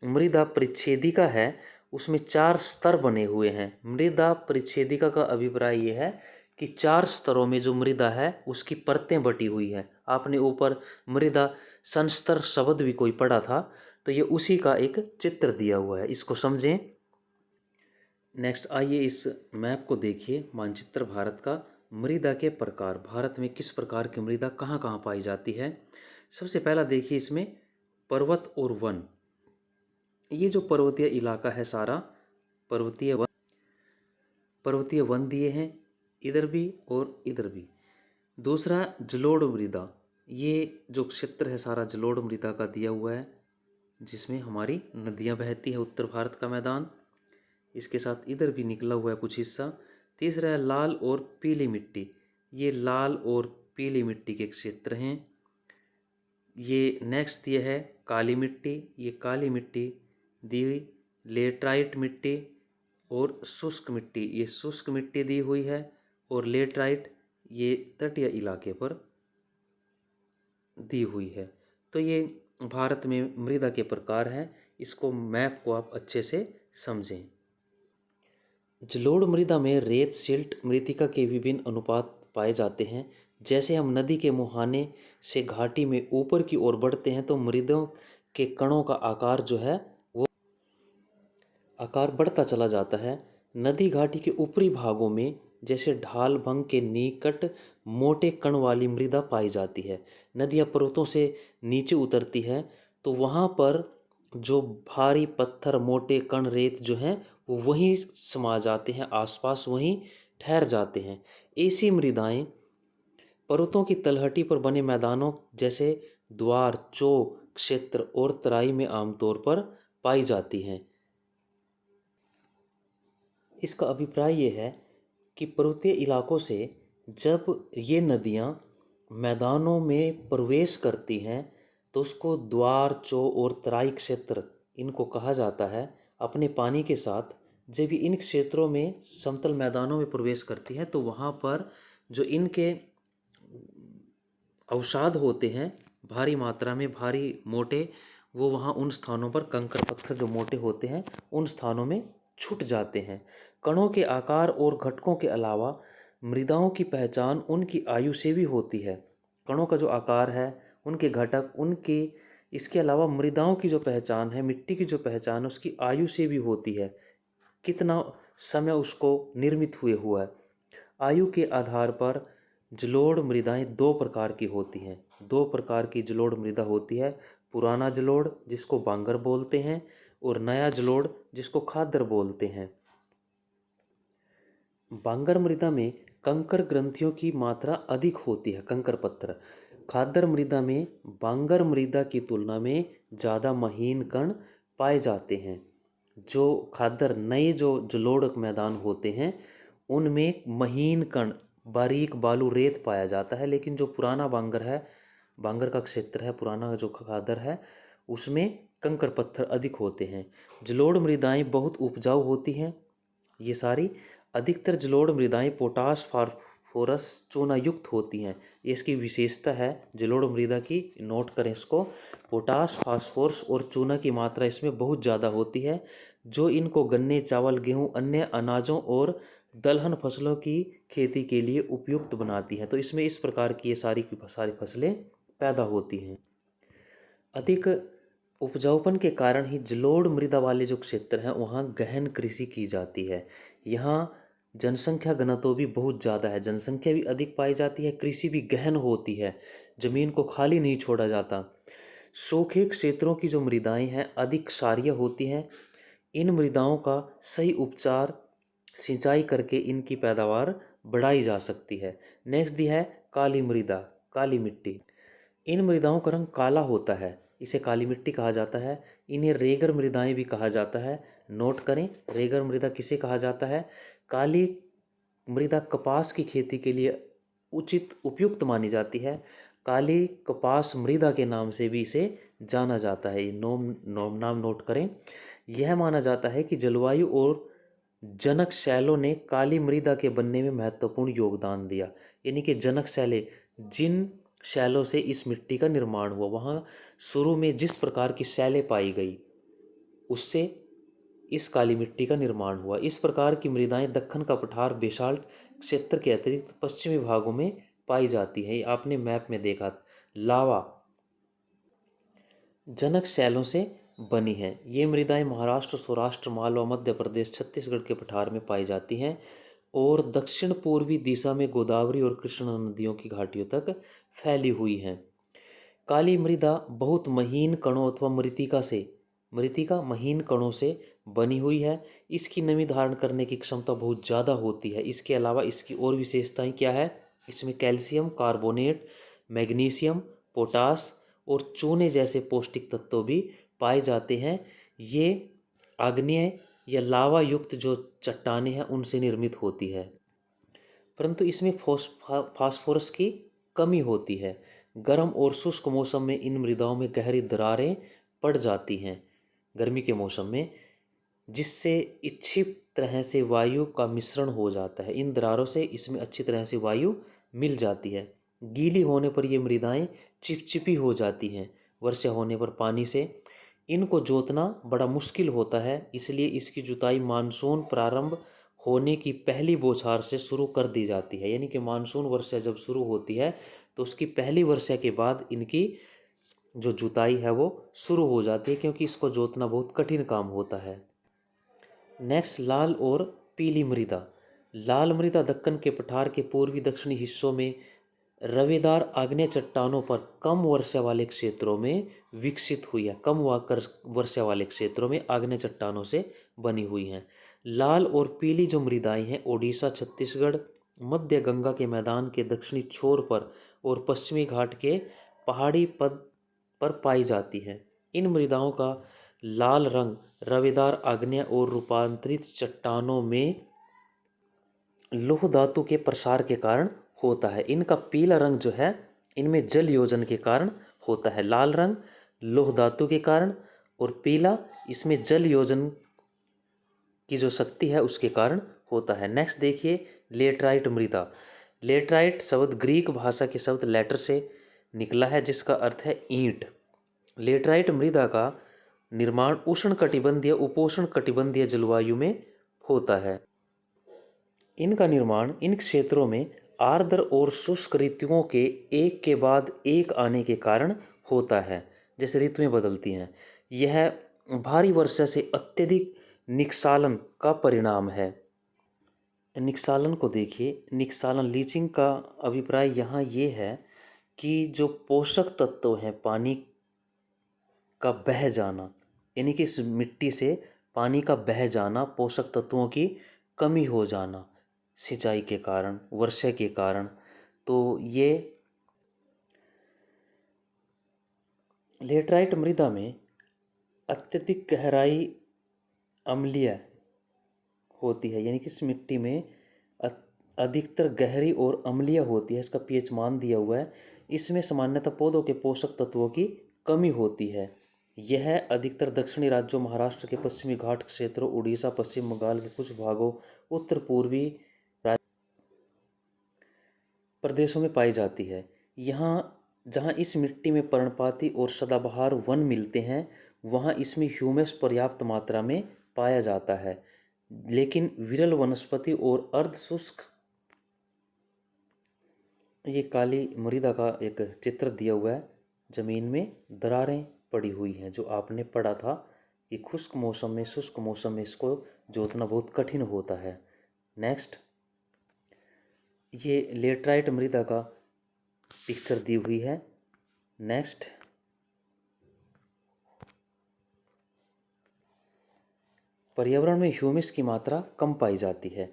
मृदा परिच्छेदिका है उसमें 4 स्तर बने हुए हैं। मृदा परिच्छेदिका का अभिप्राय ये है कि 4 स्तरों में जो मृदा है उसकी परतें बटी हुई है। आपने ऊपर मृदा संस्तर शब्द भी कोई पढ़ा था, तो ये उसी का एक चित्र दिया हुआ है, इसको समझें। नेक्स्ट आइए इस मैप को देखिए, मानचित्र भारत का। मृदा के प्रकार, भारत में किस प्रकार की मृदा कहाँ कहाँ पाई जाती है। सबसे पहला देखिए इसमें पर्वत और वन। ये जो पर्वतीय इलाका है सारा पर्वतीय वन दिए हैं इधर भी और इधर भी। दूसरा जलोढ़ मृदा, ये जो क्षेत्र है सारा जलोढ़ मृदा का दिया हुआ है, जिसमें हमारी नदियाँ बहती है, उत्तर भारत का मैदान। इसके साथ इधर भी निकला हुआ है कुछ हिस्सा। तीसरा है लाल और पीली मिट्टी, ये लाल और पीली मिट्टी के क्षेत्र हैं। ये नेक्स्ट ये है काली मिट्टी, ये काली मिट्टी दी हुई। लेटराइट मिट्टी और शुष्क मिट्टी, ये शुष्क मिट्टी दी हुई है। और लेटराइट ये तटीय इलाके पर दी हुई है। तो ये भारत में मृदा के प्रकार हैं, इसको मैप को आप अच्छे से समझें। जलोढ़ मृदा में रेत सिल्ट मृतिका के विभिन्न अनुपात पाए जाते हैं। जैसे हम नदी के मुहाने से घाटी में ऊपर की ओर बढ़ते हैं तो मृदों के कणों का आकार जो है वो आकार बढ़ता चला जाता है। नदी घाटी के ऊपरी भागों में जैसे ढाल भंग के निकट मोटे कण वाली मृदा पाई जाती है। नदियाँ पर्वतों से नीचे उतरती है तो वहाँ पर जो भारी पत्थर मोटे कण रेत जो हैं वो वहीं समा जाते हैं, आसपास वहीं ठहर जाते हैं। ऐसी मृदाएं पर्वतों की तलहटी पर बने मैदानों जैसे द्वार चौक क्षेत्र और तराई में आमतौर पर पाई जाती हैं। इसका अभिप्राय ये है कि पर्वतीय इलाकों से जब ये नदियाँ मैदानों में प्रवेश करती हैं तो उसको द्वार चौ और तराई क्षेत्र इनको कहा जाता है। अपने पानी के साथ जब इन क्षेत्रों में समतल मैदानों में प्रवेश करती हैं तो वहाँ पर जो इनके अवसाद होते हैं भारी मात्रा में, भारी मोटे, वो वहाँ उन स्थानों पर कंकर पत्थर जो मोटे होते हैं उन स्थानों में छूट जाते हैं। कणों के आकार और घटकों के अलावा मृदाओं की पहचान उनकी आयु से भी होती है। कणों का जो आकार है, उनके घटक, उनके इसके अलावा मृदाओं की जो पहचान है, मिट्टी की जो पहचान है, उसकी आयु से भी होती है, कितना समय उसको निर्मित हुए हुआ है। आयु के आधार पर जलोढ़ मृदाएं दो प्रकार की होती हैं। दो प्रकार की जलोढ़ मृदा होती है, पुराना जलोढ़ जिसको बांगर बोलते हैं और नया जलोढ़ जिसको खादर बोलते हैं। बांगर मृदा में कंकर ग्रंथियों की मात्रा अधिक होती है, कंकर पत्थर। खादर मृदा में बांगर मृदा की तुलना में ज़्यादा महीन कण पाए जाते हैं। जो खादर नए जो जलोढ़ मैदान होते हैं उनमें महीन कण बारीक बालू रेत पाया जाता है, लेकिन जो पुराना बांगर है, बांगर का क्षेत्र है, पुराना जो खादर है, उसमें कंकर पत्थर अधिक होते हैं। जलोढ़ मृदाएं बहुत उपजाऊ होती हैं। ये सारी अधिकतर जलोढ़ मृदाएं पोटास फास्फोरस चूना युक्त होती हैं। ये इसकी विशेषता है जलोढ़ मृदा की, नोट करें इसको। पोटास फास्फोरस और चूना की मात्रा इसमें बहुत ज़्यादा होती है, जो इनको गन्ने चावल गेहूं अन्य अनाजों और दलहन फसलों की खेती के लिए उपयुक्त बनाती है। तो इसमें इस प्रकार की ये सारी की सारी फसलें पैदा होती हैं। अधिक उपजाऊपन के कारण ही जलोढ़ मृदा वाले जो क्षेत्र हैं वहाँ गहन कृषि की जाती है। यहाँ जनसंख्या घनत्व भी बहुत ज़्यादा है, जनसंख्या भी अधिक पाई जाती है, कृषि भी गहन होती है, जमीन को खाली नहीं छोड़ा जाता। सूखे क्षेत्रों की जो मृदाएं हैं अधिक क्षारीय होती हैं। इन मृदाओं का सही उपचार सिंचाई करके इनकी पैदावार बढ़ाई जा सकती है। नेक्स्ट दी है काली मृदा, काली मिट्टी। इन मृदाओं का रंग काला होता है, इसे काली मिट्टी कहा जाता है। इन्हें रेगर मृदाएं भी कहा जाता है। नोट करें, रेगर मृदा किसे कहा जाता है? काली मृदा कपास की खेती के लिए उचित उपयुक्त मानी जाती है। काली कपास मृदा के नाम से भी इसे जाना जाता है। ये नाम नोट करें। यह माना जाता है कि जलवायु और जनक शैलों ने काली मृदा के बनने में महत्वपूर्ण योगदान दिया। यानी कि जनक शैलें, जिन शैलों से इस मिट्टी का निर्माण हुआ, वहाँ शुरू में जिस प्रकार की शैलें पाई गई उससे इस काली मिट्टी का निर्माण हुआ। इस प्रकार की मृदाएं दक्कन का पठार बेसाल्ट क्षेत्र के अतिरिक्त पश्चिमी भागों में पाई जाती है। आपने मैप में देखा, लावा जनक शैलों से बनी है। ये मृदाएं महाराष्ट्र, सौराष्ट्र, मालवा, मध्य प्रदेश, छत्तीसगढ़ के पठार में पाई जाती हैं और दक्षिण पूर्वी दिशा में गोदावरी और कृष्णा नदियों की घाटियों तक फैली हुई हैं। काली मृदा बहुत महीन कणों अथवा मृतिका महीन कणों से बनी हुई है। इसकी नमी धारण करने की क्षमता बहुत ज़्यादा होती है। इसके अलावा इसकी और विशेषताएं क्या है? इसमें कैल्शियम कार्बोनेट, मैग्नीशियम, पोटास और चूने जैसे पौष्टिक तत्व भी पाए जाते हैं। ये आग्नेय या लावा युक्त जो चट्टानें हैं उनसे निर्मित होती है, परंतु इसमें फास्फोरस की कमी होती है। गर्म और शुष्क मौसम में इन मृदाओं में गहरी दरारें पड़ जाती हैं गर्मी के मौसम में, जिससे इच्छित तरह से वायु का मिश्रण हो जाता है। इन दरारों से इसमें अच्छी तरह से वायु मिल जाती है। गीली होने पर ये मृदाएं चिपचिपी हो जाती हैं। वर्षा होने पर पानी से इनको जोतना बड़ा मुश्किल होता है, इसलिए इसकी जुताई मानसून प्रारंभ होने की पहली बौछार से शुरू कर दी जाती है। यानी कि मानसून वर्षा जब शुरू होती है तो उसकी पहली वर्षा के बाद इनकी जो जुताई है वो शुरू हो जाती है, क्योंकि इसको जोतना बहुत कठिन काम होता है। नेक्स्ट, लाल और पीली मृदा। लाल मृदा दक्कन के पठार के पूर्वी दक्षिणी हिस्सों में रवेदार आग्नेय चट्टानों पर कम वर्षा वाले क्षेत्रों में विकसित हुई है। कम वर्षा वाले क्षेत्रों में आग्नेय चट्टानों से बनी हुई हैं। लाल और पीली जो मृदाएं हैं ओडिशा, छत्तीसगढ़, मध्य गंगा के मैदान के दक्षिणी छोर पर और पश्चिमी घाट के पहाड़ी पद पर पाई जाती हैं। इन मृदाओं का लाल रंग रवेदार आग्नेय और रूपांतरित चट्टानों में लौह धातु के प्रसार के कारण होता है। इनका पीला रंग जो है इनमें जल योजन के कारण होता है। लाल रंग लौह धातु के कारण और पीला इसमें जल योजन की जो शक्ति है उसके कारण होता है। नेक्स्ट देखिए, लेटराइट मृदा। लेटराइट शब्द ग्रीक भाषा के शब्द लेटर से निकला है जिसका अर्थ है ईंट। लेटराइट मृदा का निर्माण उष्ण कटिबंधीय उपोष्ण कटिबंधीय जलवायु में होता है। इनका निर्माण इन क्षेत्रों में आर्द्र और शुष्क ऋतुओं के एक के बाद एक आने के कारण होता है, जैसे ऋतुएं बदलती हैं। यह भारी वर्षा से अत्यधिक निस्खलन का परिणाम है। निस्खलन को देखिए, निस्खलन लीचिंग का अभिप्राय यहाँ ये है कि जो पोषक तत्व हैं पानी का बह जाना, यानी कि इस मिट्टी से पानी का बह जाना, पोषक तत्वों की कमी हो जाना सिंचाई के कारण, वर्षा के कारण। तो ये लेटराइट मृदा में अत्यधिक गहराई अम्लीय होती है, यानी कि इस मिट्टी में अधिकतर गहरी और अम्लीय होती है। इसका पीएच मान दिया हुआ है। इसमें सामान्यतः पौधों के पोषक तत्वों की कमी होती है। यह अधिकतर दक्षिणी राज्यों, महाराष्ट्र के पश्चिमी घाट क्षेत्रों, उड़ीसा, पश्चिम बंगाल के कुछ भागों, उत्तर पूर्वी प्रदेशों में पाई जाती है। यहाँ जहाँ इस मिट्टी में पर्णपाती और सदाबहार वन मिलते हैं वहाँ इसमें ह्यूमस पर्याप्त मात्रा में पाया जाता है, लेकिन विरल वनस्पति और अर्ध शुष्क। ये काली मृदा का एक चित्र दिया हुआ है। जमीन में दरारें पड़ी हुई हैं, जो आपने पढ़ा था कि शुष्क मौसम में इसको जोतना बहुत कठिन होता है। नेक्स्ट, ये लेटराइट मृदा का पिक्चर दी हुई है। नेक्स्ट, पर्यावरण में ह्यूमस की मात्रा कम पाई जाती है।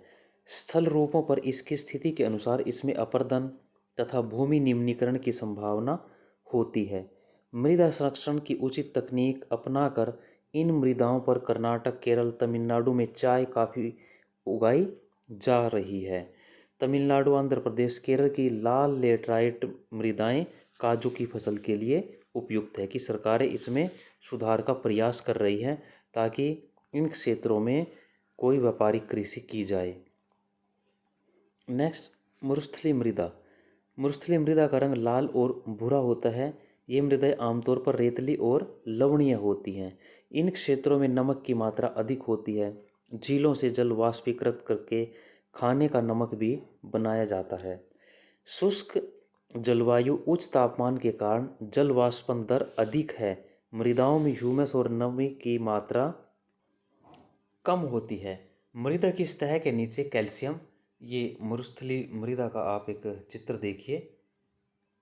स्थल रूपों पर इसकी स्थिति के अनुसार इसमें अपरदन तथा भूमि निम्नीकरण की संभावना होती है। मृदा संरक्षण की उचित तकनीक अपनाकर इन मृदाओं पर कर्नाटक, केरल, तमिलनाडु में चाय काफ़ी उगाई जा रही है। तमिलनाडु, आंध्र प्रदेश, केरल की लाल लेटराइट मृदाएं काजू की फसल के लिए उपयुक्त है कि सरकारें इसमें सुधार का प्रयास कर रही हैं ताकि इन क्षेत्रों में कोई व्यापारिक कृषि की जाए। नेक्स्ट, मरुस्थलीय मृदा। मरुस्थलीय मृदा का रंग लाल और भूरा होता है। ये मृदाएं आमतौर पर रेतली और लवणीय होती हैं। इन क्षेत्रों में नमक की मात्रा अधिक होती है। झीलों से जल वाष्पीकृत करके खाने का नमक भी बनाया जाता है। शुष्क जलवायु, उच्च तापमान के कारण जल वाष्पन दर अधिक है। मृदाओं में ह्यूमस और नमी की मात्रा कम होती है। मृदा की सतह के नीचे कैल्शियम, ये मरुस्थलीय मृदा का आप एक चित्र देखिए।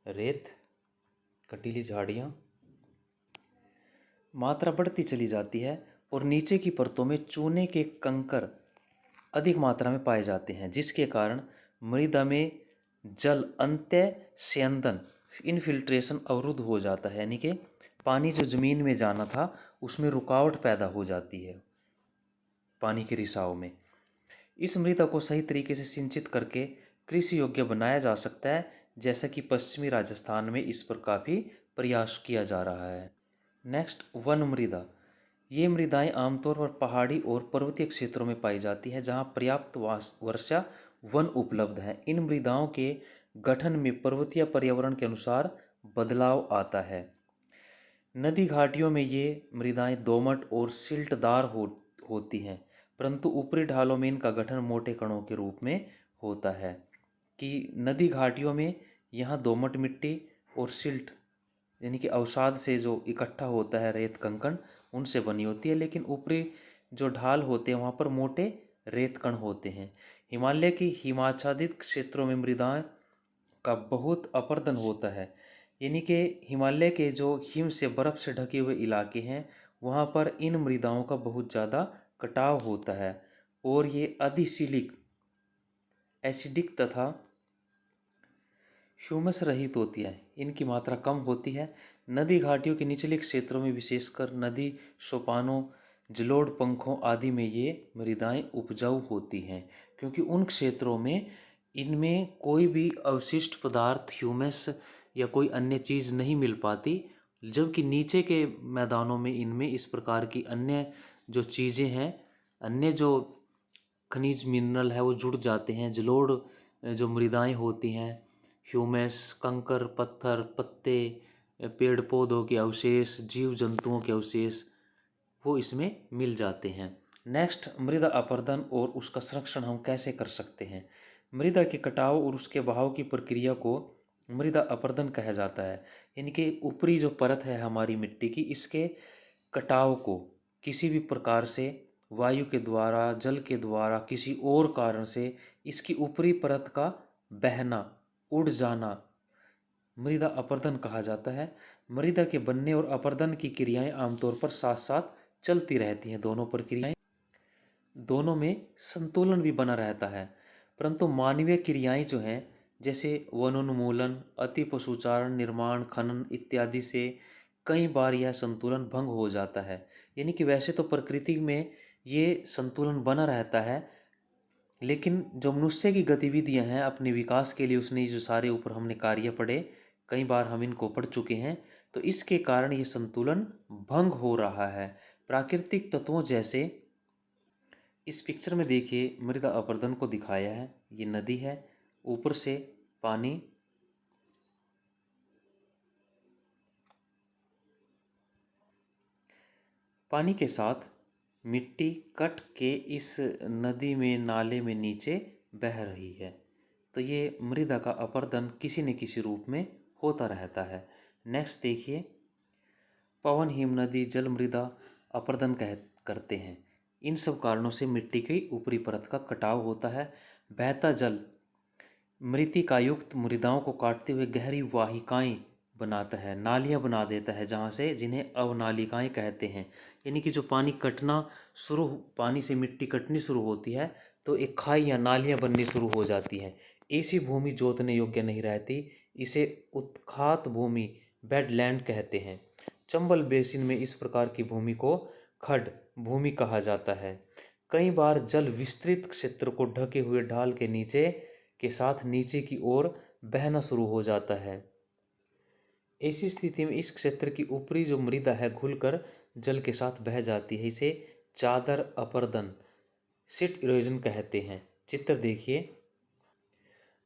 रेत, कटीली झाड़ियाँ, मात्रा बढ़ती चली जाती है और नीचे की परतों में चूने के कंकर अधिक मात्रा में पाए जाते हैं, जिसके कारण मृदा में जल अंत्य स्यंदन इनफिल्ट्रेशन अवरुद्ध हो जाता है, यानी कि पानी जो ज़मीन में जाना था उसमें रुकावट पैदा हो जाती है पानी के रिसाव में। इस मृदा को सही तरीके से सिंचित करके कृषि योग्य बनाया जा सकता है, जैसा कि पश्चिमी राजस्थान में इस पर काफ़ी प्रयास किया जा रहा है। नेक्स्ट, वन मृदा। ये मृदाएं आमतौर पर पहाड़ी और पर्वतीय क्षेत्रों में पाई जाती है, जहां पर्याप्त वर्षा वन उपलब्ध है। इन मृदाओं के गठन में पर्वतीय पर्यावरण के अनुसार बदलाव आता है। नदी घाटियों में ये मृदाएं दोमट और सिल्टदार होती हैं, परंतु ऊपरी ढालों में इनका गठन मोटे कणों के रूप में होता है। कि नदी घाटियों में यहाँ दोमट मिट्टी और सिल्ट यानी कि अवसाद से जो इकट्ठा होता है रेत कंकण, उनसे बनी होती है, लेकिन ऊपरी जो ढाल होते हैं वहाँ पर मोटे रेत कण होते हैं। हिमालय की हिमाच्छादित क्षेत्रों में मृदाएं का बहुत अपरदन होता है, यानी कि हिमालय के जो हिम से बर्फ़ से ढके हुए इलाके हैं वहाँ पर इन मृदाओं का बहुत ज़्यादा कटाव होता है और ये अधिशिलिक, एसिडिक तथा ह्यूमस रहित होती है। इनकी मात्रा कम होती है। नदी घाटियों के निचले क्षेत्रों में, विशेषकर नदी सोपानों, जलोढ़ पंखों आदि में ये मृदाएं उपजाऊ होती हैं, क्योंकि उन क्षेत्रों में इनमें कोई भी अवशिष्ट पदार्थ, ह्यूमस या कोई अन्य चीज़ नहीं मिल पाती, जबकि नीचे के मैदानों में इनमें इस प्रकार की अन्य जो चीज़ें हैं, अन्य जो खनिज मिनरल है वो जुड़ जाते हैं। जलोढ़ जो मृदाएं होती हैं, ह्यूमस, कंकर, पत्थर, पत्ते, पेड़ पौधों के अवशेष, जीव जंतुओं के अवशेष, वो इसमें मिल जाते हैं। नेक्स्ट, मृदा अपरदन और उसका संरक्षण हम कैसे कर सकते हैं। मृदा के कटाव और उसके बहाव की प्रक्रिया को मृदा अपरदन कहा जाता है, यानी कि ऊपरी जो परत है हमारी मिट्टी की, इसके कटाव को किसी भी प्रकार से वायु के द्वारा, जल के द्वारा, किसी और कारण से इसकी ऊपरी परत का बहना, उड़ जाना मृदा अपरदन कहा जाता है। मृदा के बनने और अपरदन की क्रियाएं आमतौर पर साथ साथ चलती रहती हैं। दोनों प्रक्रियाएं, दोनों में संतुलन भी बना रहता है, परंतु मानवीय क्रियाएं जो हैं, जैसे वनोन्मूलन, अति पशुचारण, निर्माण, खनन इत्यादि से कई बार यह संतुलन भंग हो जाता है। यानी कि वैसे तो प्रकृति में ये संतुलन बना रहता है, लेकिन जो मनुष्य की गतिविधियां हैं अपने विकास के लिए, उसने जो सारे ऊपर हमने कार्य पढ़े, कई बार हम इनको पढ़ चुके हैं, तो इसके कारण ये संतुलन भंग हो रहा है। प्राकृतिक तत्वों जैसे इस पिक्चर में देखिए मृदा अपरदन को दिखाया है। ये नदी है, ऊपर से पानी पानी के साथ मिट्टी कट के इस नदी में, नाले में नीचे बह रही है। तो ये मृदा का अपरदन किसी न किसी रूप में होता रहता है। नेक्स्ट देखिए, पवन, हिमनदी, जल मृदा अपरदन करते हैं। इन सब कारणों से मिट्टी की ऊपरी परत का कटाव होता है। बहता जल मृत्तिकायुक्त मृदाओं को काटते हुए गहरी वाहिकाएं बनाता है, नालियां बना देता है, जहाँ से जिन्हें अवनालिकाएं कहते हैं। यानी कि जो पानी से मिट्टी कटनी शुरू होती है तो एक खाई या नालियां बननी शुरू हो जाती हैं। ऐसी भूमि जोतने योग्य नहीं रहती। इसे उत्खात भूमि, बेडलैंड कहते हैं। चंबल बेसिन में इस प्रकार की भूमि को खड भूमि कहा जाता है। कई बार जल विस्तृत क्षेत्र को ढके हुए ढाल के नीचे के साथ नीचे की ओर बहना शुरू हो जाता है। ऐसी स्थिति में इस क्षेत्र की ऊपरी जो मृदा है घुलकर जल के साथ बह जाती है। इसे चादर अपरदन, सिट इरोजन कहते हैं। चित्र देखिए,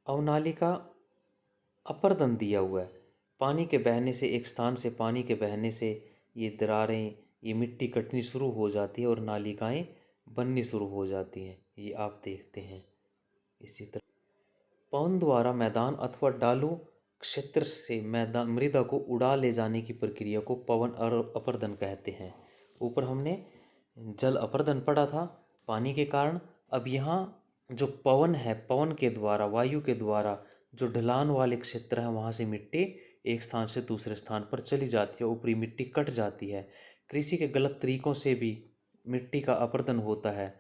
अवनालिका अपरदन दिया हुआ है। पानी के बहने से, एक स्थान से पानी के बहने से ये दरारें, ये मिट्टी कटनी शुरू हो जाती है और नालिकाएं बननी शुरू हो जाती हैं। ये आप देखते हैं इस चित्र। पवन द्वारा मैदान अथवा ढालू क्षेत्र से मैदान मृदा को उड़ा ले जाने की प्रक्रिया को पवन अपरदन कहते हैं। ऊपर हमने जल अपरदन पढ़ा था पानी के कारण। अब यहाँ जो पवन है, पवन के द्वारा, वायु के द्वारा जो ढलान वाले क्षेत्र है वहाँ से मिट्टी एक स्थान से दूसरे स्थान पर चली जाती है, ऊपरी मिट्टी कट जाती है। कृषि के गलत तरीकों से भी मिट्टी का अपरदन होता है।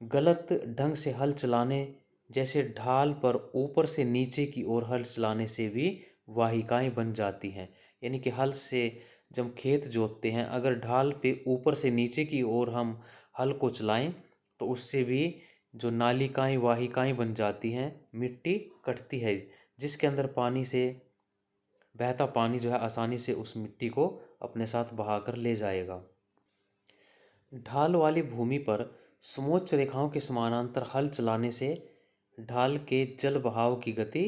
गलत ढंग से हल चलाने, जैसे ढाल पर ऊपर से नीचे की ओर हल चलाने से भी वाहिकाएं बन जाती हैं। यानी कि हल से जब खेत जोतते हैं, अगर ढाल पे ऊपर से नीचे की ओर हम हल को चलाएं तो उससे भी जो नालिकाएं, वाहिकाएं बन जाती हैं, मिट्टी कटती है, जिसके अंदर पानी से बहता पानी जो है आसानी से उस मिट्टी को अपने साथ बहाकर ले जाएगा। ढाल वाली भूमि पर समोच्च रेखाओं के समानांतर हल चलाने से ढाल के जल बहाव की गति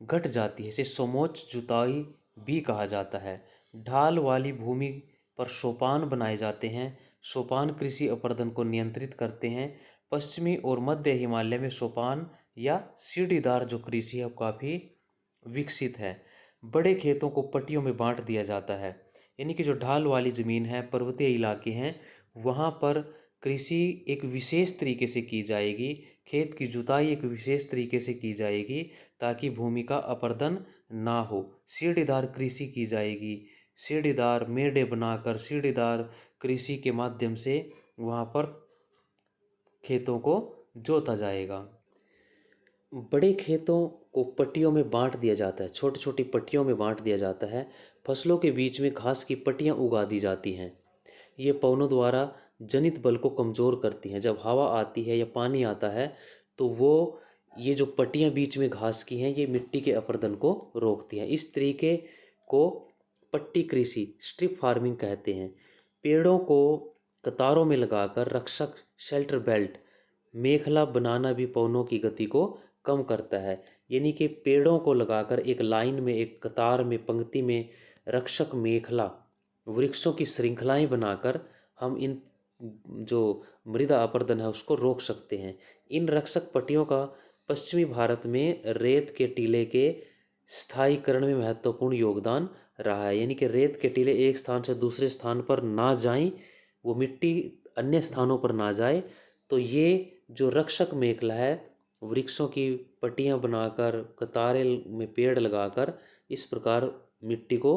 घट जाती है। इसे समोच्च जुताई भी कहा जाता है। ढाल वाली भूमि पर सोपान बनाए जाते हैं। सोपान कृषि अपरदन को नियंत्रित करते हैं। पश्चिमी और मध्य हिमालय में सोपान या सीढ़ीदार जो कृषि है काफ़ी विकसित है। बड़े खेतों को पट्टियों में बांट दिया जाता है। यानी कि जो ढाल वाली ज़मीन है, पर्वतीय इलाके हैं, वहाँ पर कृषि एक विशेष तरीके से की जाएगी। खेत की जुताई एक विशेष तरीके से की जाएगी ताकि भूमि का अपरदन ना हो। सीढ़ीदार कृषि की जाएगी। सीढ़ीदार मेढ़े बनाकर सीढ़ीदार कृषि के माध्यम से वहाँ पर खेतों को जोता जाएगा। बड़े खेतों को पट्टियों में बांट दिया जाता है, छोटी छोटी पट्टियों में बांट दिया जाता है। फसलों के बीच में घास की पट्टियाँ उगा दी जाती हैं। ये पवनों द्वारा जनित बल को कमज़ोर करती हैं। जब हवा आती है या पानी आता है तो वो ये जो पट्टियाँ बीच में घास की हैं, ये मिट्टी के अपरदन को रोकती हैं। इस तरीके को पट्टी कृषि, स्ट्रिप फार्मिंग कहते हैं। पेड़ों को कतारों में लगाकर रक्षक, शेल्टर बेल्ट, मेखला बनाना भी पवनों की गति को कम करता है। यानी कि पेड़ों को लगाकर एक लाइन में, एक कतार में, पंक्ति में रक्षक मेखला, वृक्षों की श्रृंखलाएं बनाकर हम इन जो मृदा अपरदन है उसको रोक सकते हैं। इन रक्षक पट्टियों का पश्चिमी भारत में रेत के टीले के स्थायीकरण में महत्वपूर्ण योगदान रहा है। यानी कि रेत के टीले एक स्थान से दूसरे स्थान पर ना जाएं, वो मिट्टी अन्य स्थानों पर ना जाए, तो ये जो रक्षक मेखला है, वृक्षों की पट्टियाँ बनाकर कतारें में पेड़ लगाकर इस प्रकार मिट्टी को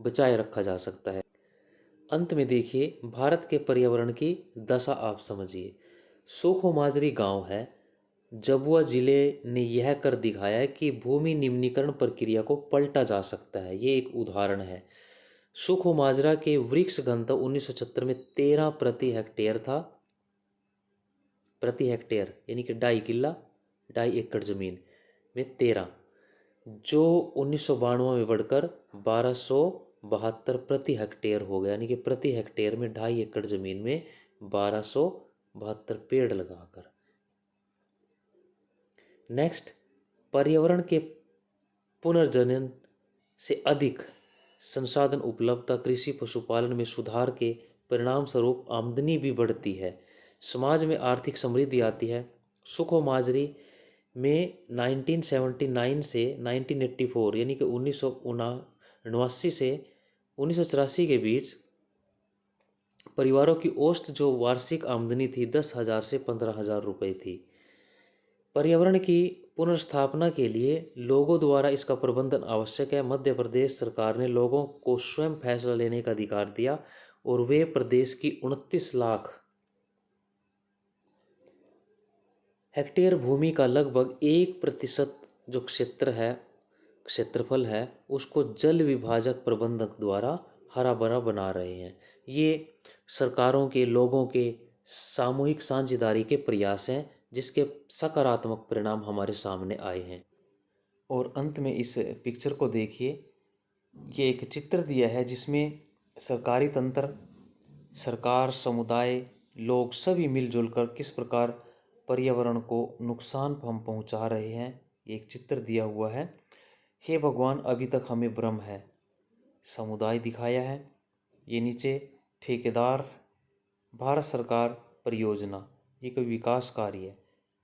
बचाए रखा जा सकता है। अंत में देखिए, भारत के पर्यावरण की दशा आप समझिए। सोखो माजरी गांव है, झाबुआ जिले ने यह कर दिखाया है कि भूमि निम्नीकरण प्रक्रिया को पलटा जा सकता है। ये एक उदाहरण है। सुखो माजरा के वृक्ष घनत्व 1976 में 13 प्रति हेक्टेयर था। प्रति हेक्टेयर यानी कि 2.5 किला, 2.5 एकड़ जमीन में 13, जो 1992 में बढ़कर 1272 प्रति हेक्टेयर हो गया। यानी कि प्रति हेक्टेयर में 2.5 एकड़ जमीन में 1272 पेड़ लगाकर। नेक्स्ट, पर्यावरण के पुनर्जनन से अधिक संसाधन उपलब्धता कृषि पशुपालन में सुधार के परिणाम स्वरूप आमदनी भी बढ़ती है, समाज में आर्थिक समृद्धि आती है। सुखो माजरी में 1979 से 1984 यानी कि 1979 से 1984 के बीच परिवारों की औसत जो वार्षिक आमदनी थी 10,000 से 15,000 रुपये थी। पर्यावरण की पुनर्स्थापना के लिए लोगों द्वारा इसका प्रबंधन आवश्यक है। मध्य प्रदेश सरकार ने लोगों को स्वयं फैसला लेने का अधिकार दिया और वे प्रदेश की 29 लाख हेक्टेयर भूमि का लगभग 1% जो क्षेत्रफल है उसको जल विभाजक प्रबंधक द्वारा हरा भरा बना रहे हैं। ये सरकारों के, लोगों के सामूहिक साझेदारी के प्रयास हैं जिसके सकारात्मक परिणाम हमारे सामने आए हैं। और अंत में इस पिक्चर को देखिए, ये एक चित्र दिया है जिसमें सरकारी तंत्र, सरकार, समुदाय, लोग सभी मिलजुल कर किस प्रकार पर्यावरण को नुकसान हम पहुंचा रहे हैं, ये एक चित्र दिया हुआ है। हे भगवान, अभी तक हमें भ्रम है। समुदाय दिखाया है, ये नीचे ठेकेदार, भारत सरकार परियोजना, ये कोई विकास कार्य है।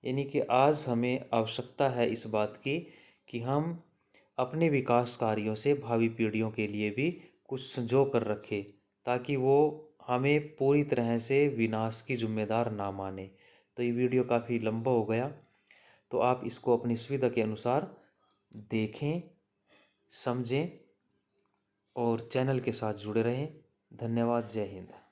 यानी कि आज हमें आवश्यकता है इस बात की कि हम अपने विकास कार्यों से भावी पीढ़ियों के लिए भी कुछ संजो कर रखें ताकि वो हमें पूरी तरह से विनाश की जिम्मेदार ना माने। तो ये वीडियो काफ़ी लंबा हो गया, तो आप इसको अपनी सुविधा के अनुसार देखें, समझें और चैनल के साथ जुड़े रहें। धन्यवाद। जय हिंद।